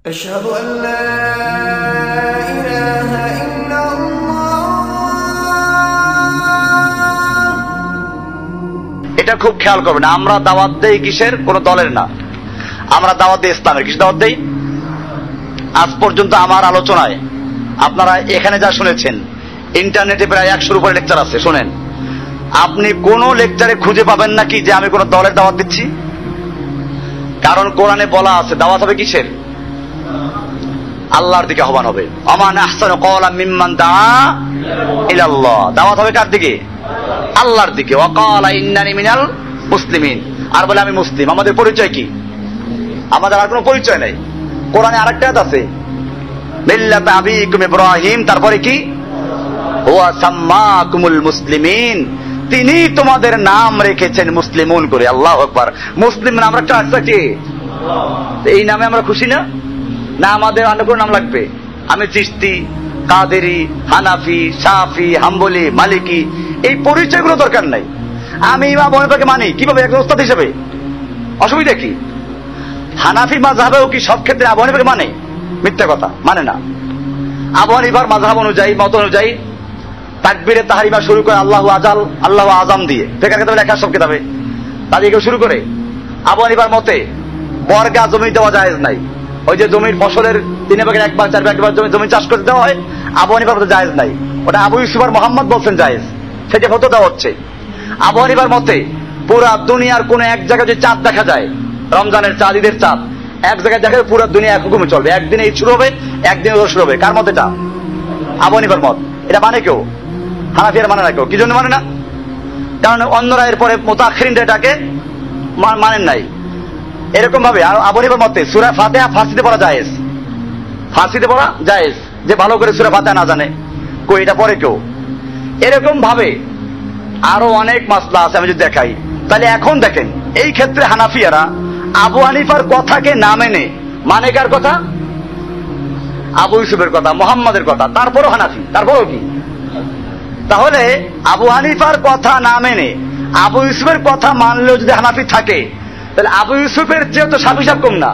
أشهد أن لا إله إلا الله। এটা খুব খেয়াল করবেন, আমরা দাওয়াত দেই কিসের? কোন দলের না, আমরা দাওয়াত দেই ইসলামের। কিসের দাওয়াত দেই? আজ পর্যন্ত আমার আলোচনায় আপনারা এখানে যা শুনেছেন, ইন্টারনেটে প্রায় 100-এর উপরে লেকচার আছে, শোনেন। আপনি কোন লেকচারে খুঁজে পাবেন নাকি যে আমি কোন দলের দাওয়াত দিচ্ছি? কারণ কোরআনে বলা আছে দাওয়াত হবে কিসের? আল্লাহর দিকে আহ্বান হবে। আমান আহসানু ক্বাওলাম মিম্মান দাআ ইলাল্লাহ। দাওয়াত হবে কার দিকে? আল্লাহর দিকে। ওয়া ক্বালা ইন্নানি মিনাল মুসলিমিন, আর বলে আমি মুসলিম। আমাদের পরিচয় কি? আমাদের আর কোনো পরিচয় নাই। কোরআনে আরেকটা আয়াত আছে, মিল্লাত আবিকুম ইব্রাহিম, তারপরে কি? ওয়া সাম্মাকুমুল মুসলিমিন, তিনি তোমাদের নাম রেখেছেন মুসলিমুন করে। আল্লাহু আকবার। মুসলিম নাম রাখতে আসছে কি? এই নামে আমরা খুশি না? না আমাদের অন্য কোনো নাম লাগবে? আমি চিশতি, কাদেরি, হানাফি, শাফি, হাম্বলি, মালিকি, এই পরিচয়গুলো দরকার নাই। আমি ইমাম আবু হানিফাকে মানি কিভাবে? একজন ওস্তাদ হিসেবে। অসুবিধা কি? হানাফি মাযহাবেও কি সব ক্ষেত্রে আবু হানিফাকে মানে? মিথ্যা কথা, মানে না। আবু হানিফার মাযহাব অনুযায়ী, মত অনুযায়ী তাকবীরে তাহরিমা শুরু করে আল্লাহু আজাল, আল্লাহু আযম দিয়ে ফিকহ কিতাবে লেখা, সব কিতাবে তাদের কেউ শুরু করে। আবু হানিফার মতে বর্গা জমি দেওয়া জায়েজ নাই। ওই যে জমির ফসলের 3/1 4/1 জমি চাষ করতে দেওয়া হয়, আবু হানিফার মতে জায়েজ নাই। ওটা আবু ইউসুফ আর মোহাম্মদ বলছেন জায়েজ, সেটা ফতোয়া দেওয়া হচ্ছে। আবু হানিফার মতে পুরা দুনিয়ার কোন এক জায়গায় যদি চাঁদ দেখা যায়, রমজানের চাঁদ, ঈদের চাঁদ, এক জায়গায় দেখা যায়, পুরা দুনিয়া এক হুকুমে চলবে। একদিনে ঈদ শুরু হবে, একদিনে রোজা শুরু হবে। কার মত এটা? আবু হানিফার মত। এটা মানে কেউ? হানাফিয়ার মানে না কেউ। কি জন্য মানে না? কারণ অন্যরা এরপরে মুতাআখিরিনরা এটাকে মানেন নাই। এরকম ভাবে আবু হানিফার মতে সূরা ফাতিহা ফার্সিতে পড়া জায়েজ। ফার্সিতে পড়া জায়েজ, যে ভালো করে সূরা ফাতিহা না জানে, কই এটা পড়ে কেউ? এরকম ভাবে আরো অনেক মাসলা আছে, আমি যদি দেখাই। তাহলে এখন দেখেন, এই ক্ষেত্রে হানাফিয়ারা আবু হানিফার কথাকে না মেনে মানে কার কথা? আবু ইউসুফের কথা, মোহাম্মদের কথা। তারপরও হানাফি, তারপরও কি? তাহলে আবু হানিফার কথা না মেনে আবু ইউসুফের কথা মানলেও যদি হানাফি থাকে, তাহলে আবু ইউসুফের চেয়ে তো শাফি সাহেব কম না?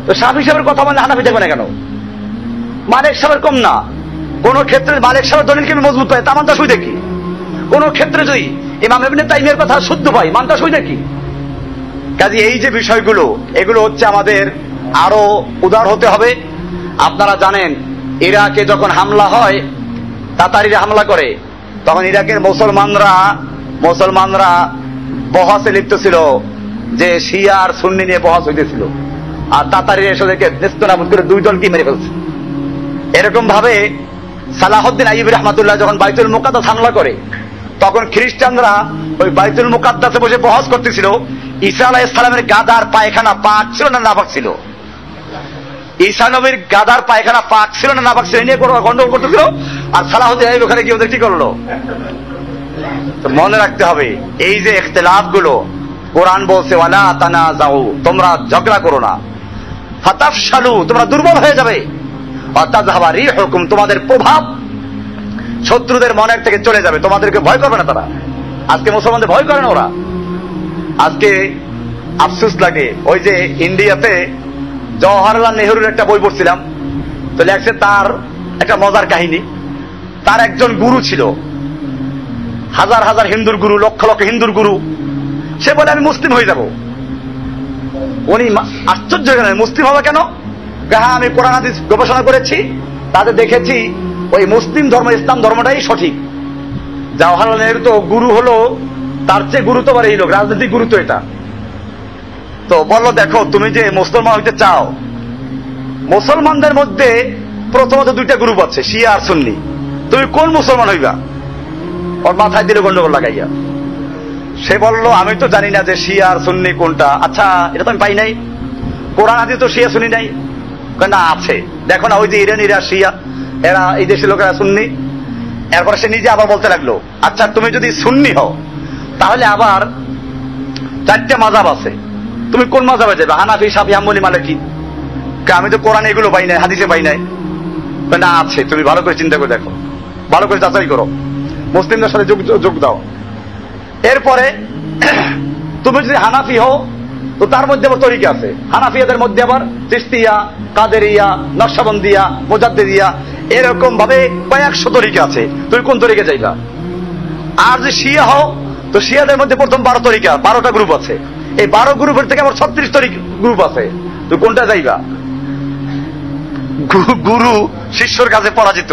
তো শাফি সাহেবের কথা মানলে হানাফি থাকবে না কেন? মালিক সাহেবের কম না? কোন ক্ষেত্রে মালিক সাহেবের দলিলকে আমি মজবুত পাই, তা মানতে সুবিধা কি? কোন ক্ষেত্রে যদি ইমাম ইবনে তাইমিয়ার কথা শুদ্ধ পাই, মানতে সুবিধা কি? কাজে এই যে বিষয়গুলো, এগুলো হচ্ছে আমাদের আরো উদার হতে হবে। আপনারা জানেন, ইরাকে যখন হামলা হয়, তাতারিরা হামলা করে, তখন ইরাকের মুসলমানরা বহসে লিপ্ত ছিল, যে শিয়া আর সুন্নি নিয়ে বহস হইতেছিল, আর তাতারিরা এসে নেস্তনাবুদ করে দুই দলকে মেরে ফেলছে। এরকম ভাবে সালাহউদ্দিন আইয়ুবী রাহমাতুল্লাহ যখন বাইতুল মুকাদ্দাস হামলা করে, তখন খ্রিস্টানরা ওই বাইতুল মুকাদ্দাসে বসে বহস করতেছিল, ঈসা আলাইহিস সালামের গাদার পায়খানা পাক ছিল না নাপাক ছিল। ঈসা নবীর গাদার পায়খানা পাক ছিল না নাপাক ছিল, নিয়ে গন্ডগোল করতেছিল। আর সালাহউদ্দিন আইয়ুবী ওখানে গিয়ে ওদের কি করলো? তো মনে রাখতে হবে, এই যে ইখতিলাফ গুলো, কোরআন বলছে ওয়ালা তানাজাউ, তোমরা ঝগড়া করো না, ফাতাফশালু, তোমরা দুর্বল হয়ে যাবে, ওয়াতাযহাবা রিহুকুম, তোমাদের প্রভাব শত্রুদের মনের থেকে চলে যাবে, তোমাদেরকে ভয় করবে না তারা। আজকে মুসলমানদের ভয় করে না ওরা। আজকে আফসোস লাগে, ওই যে ইন্ডিয়াতে জওহরলাল নেহরুর একটা বই পড়ছিলাম, তো লেখছে তার একটা মজার কাহিনী। তার একজন গুরু ছিল, হাজার হাজার হিন্দুর গুরু, লক্ষ লক্ষ হিন্দুর গুরু। সে বলে আমি মুসলিম হয়ে যাব। উনি আশ্চর্য কেন, মুসলিম হবে কেন? হ্যাঁ, আমি কোরআন হাদিস গবেষণা করেছি, তাদের দেখেছি ওই মুসলিম ধর্ম, ইসলাম ধর্মটাই সঠিক। জওহরলাল নেহরু তো গুরু হলো, তার চেয়ে গুরুত্ববার এই লোক, রাজনৈতিক গুরুত্ব এটা। তো বললো, দেখো তুমি যে মুসলমান হইতে চাও, মুসলমানদের মধ্যে প্রথমত দুইটা গ্রুপ আছে, শিয়া আর সুন্নি। তুমি কোন মুসলমান হইবা? ওর মাথায় দিলে গন্ডগোল লাগাইয়া। সে বলল, আমি তো জানি না যে শিয়া আর সুন্নি কোনটা। আচ্ছা, এটা তো আমি পাই নাই, কোরআন হাদিসে তো শিয়া সুন্নি নাই। না, আছে, দেখো না, ওই যে ইরানিরা শিয়া, এরা এই দেশের লোকেরা সুন্নি। এরপরে সে নিজে আবার বলতে লাগলো, আচ্ছা তুমি যদি সুন্নি হও, তাহলে আবার 4টে মাযহাব আছে, তুমি কোন মাযহাবে যাবে? হানাফি, শাফি, হাম্বলি, মালিকি। আমি তো কোরআনে এগুলো পাই নাই, হাদিসে পাই নাই। না, আছে, তুমি ভালো করে চিন্তা করে দেখো, ভালো করে যাচাই করো, মুসলিমদের সাথে যোগ দাও। এরপরে তুমি যদি হানাফি হও, তো তার মধ্যে আবার তরিকা আছে। হানাফিয়াদের মধ্যে আবার চিশতিয়া, কাদেরিয়া, নকশবন্দিয়া, মুজাদ্দিদিয়া, এরকম ভাবে কয়েকশো তরিকা আছে। তুমি কোন তরিকা যাইবা? আর যে শিয়া হও, তো শিয়াদের মধ্যে প্রথম 12 তরিকা, 12টা গ্রুপ আছে। এই 12 গ্রুপের থেকে আবার 36 তরিকা গ্রুপ আছে। তুই কোনটা যাইবা? গুরু শিষ্যর কাছে পরাজিত,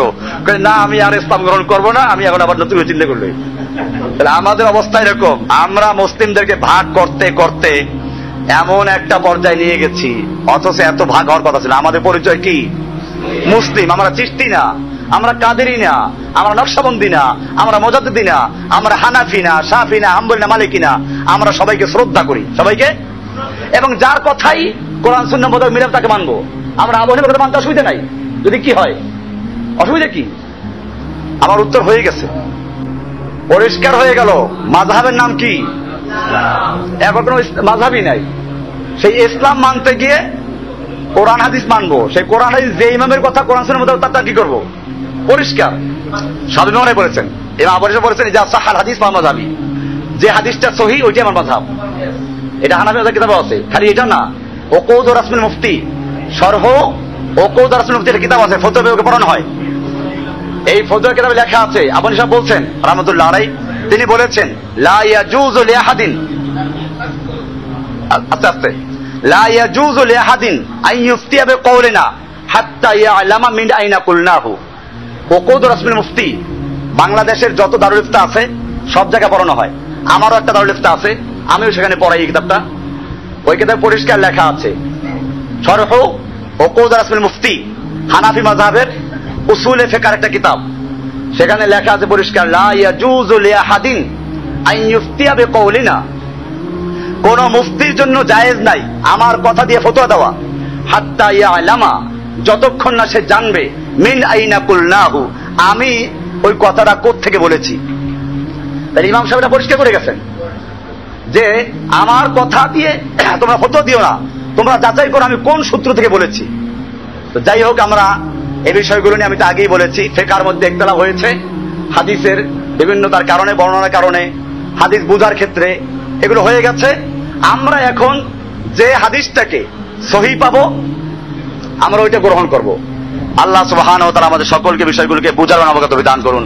না আমি আর ইসলাম গ্রহণ করবো না, আমি এখন আবার নতুন চিন্তা করলে। আমাদের অবস্থা এরকম, আমরা মুসলিমদেরকে ভাগ করতে করতে এমন একটা পর্যায়ে নিয়ে গেছি, অথচ এত ভাগ হওয়ার কথা ছিল। আমাদের পরিচয় কি? মুসলিম। আমরা চিশতি না, আমরা কাদেরি না, আমরা নকশবন্দি না, আমরা মুজাদ্দিদি না, আমরা হানাফি না, শাফি না, হাম্বলি না, মালিকি না। আমরা সবাইকে শ্রদ্ধা করি, সবাইকে, এবং যার কথাই কোরআন সুন্নাহ মোতাবেক মিলাম তাকে মানবো। আমরা আবু হানিফার কথা মানতে অসুবিধা নাই, যদি কি হয়, অসুবিধা কি? আমার উত্তর হয়ে গেছে, পরিষ্কার হয়ে গেল। মাযহাবের নাম কি? এখন কোনো মাযহাবই নাই। সেই ইসলাম মানতে গিয়ে কোরআন হাদিস মানবো। সেই কোরআন হাদিস যে ইমামের কথা কোরআন সুন্নাহ মোতাবেক, তার কি করবো? পরিষ্কার। সাধু মনে বলেছেন, ইমাম আবু হানিফা বলেছেন যে সাহাল হাদিস বা মাযহাবি, যে হাদিসটা সহিহ ওইটাই আমার মাযহাব। এটা হানাফিদের কিতাবে আছে। খালি এটা না, উকুদ ও রাসমুল মুফতি, শরহ উকুদ ও রাসমুল মুফতি এর কিতাব আছে, ফতোয়া ওকে পড়ানো হয়। এই ফতোয়া কিতাবে লেখা আছে, আবু হানিফা বলছেন রাহমাতুল্লাহ আলাইহি, তিনি বলেছেন লা ইয়াজুযু লিআহাদিন, আস্তে আস্তে, লা ইয়াজুযু লিআহাদিন আন ইফতিয়া বিকাউলিনা হাত্তা ইয়ালামা মিন আইনা কুলনাহু। উকুদ ও রাসমুল মুফতি বাংলাদেশের যত দারুল ইফতা আছে সব জায়গায় পড়ানো হয়। আমারও একটা দারুল ইফতা আছে, আমিও সেখানে পড়াই এই কিতাবটা। ওই কিতাবে পরিষ্কার লেখা আছে, শরহ উকুদ ও রাসমুল মুফতি, হানাফি মাযহাবের উসুলে ফিকহের একটা কিতাব। সেখানে লেখা আছে পরিষ্কার, লা ইয়াজুযু লিআহাদিন আন ইফতিয়া বিকাউলিনা, কোন মুফতির জন্য জায়েজ নাই আমার কথা দিয়ে ফতোয়া দেওয়া, হাত্তা ইয়ালামা, যতক্ষণ না সে জানবে, মিন আইনা কুলনাহু, আমি ওই কথাটা কোত্থেকে বলেছি। তাই ইমাম সাহেব এটা পরিষ্কার করে গেছেন যে আমার কথা দিয়ে তোমরা ফতোয়া দিও না, তোমরা যাচাই করো আমি কোন সূত্র থেকে বলেছি। তো যাই হোক, আমরা এই বিষয়গুলো নিয়ে আমি তো আগেই বলেছি, ফিকহের মধ্যে ইখতিলাফ হয়েছে, হাদিসের বিভিন্নতার কারণে, বর্ণনার কারণে, হাদিস বুঝার ক্ষেত্রে এগুলো হয়ে গেছে। আমরা এখন যে হাদিসটাকে সহিহ পাবো আমরা ওইটা গ্রহণ করব। আল্লাহ সুবহানাহু ওয়া তাআলা আমাদের সকলকে বিষয়গুলোকে বুঝার অবগত দান করুন।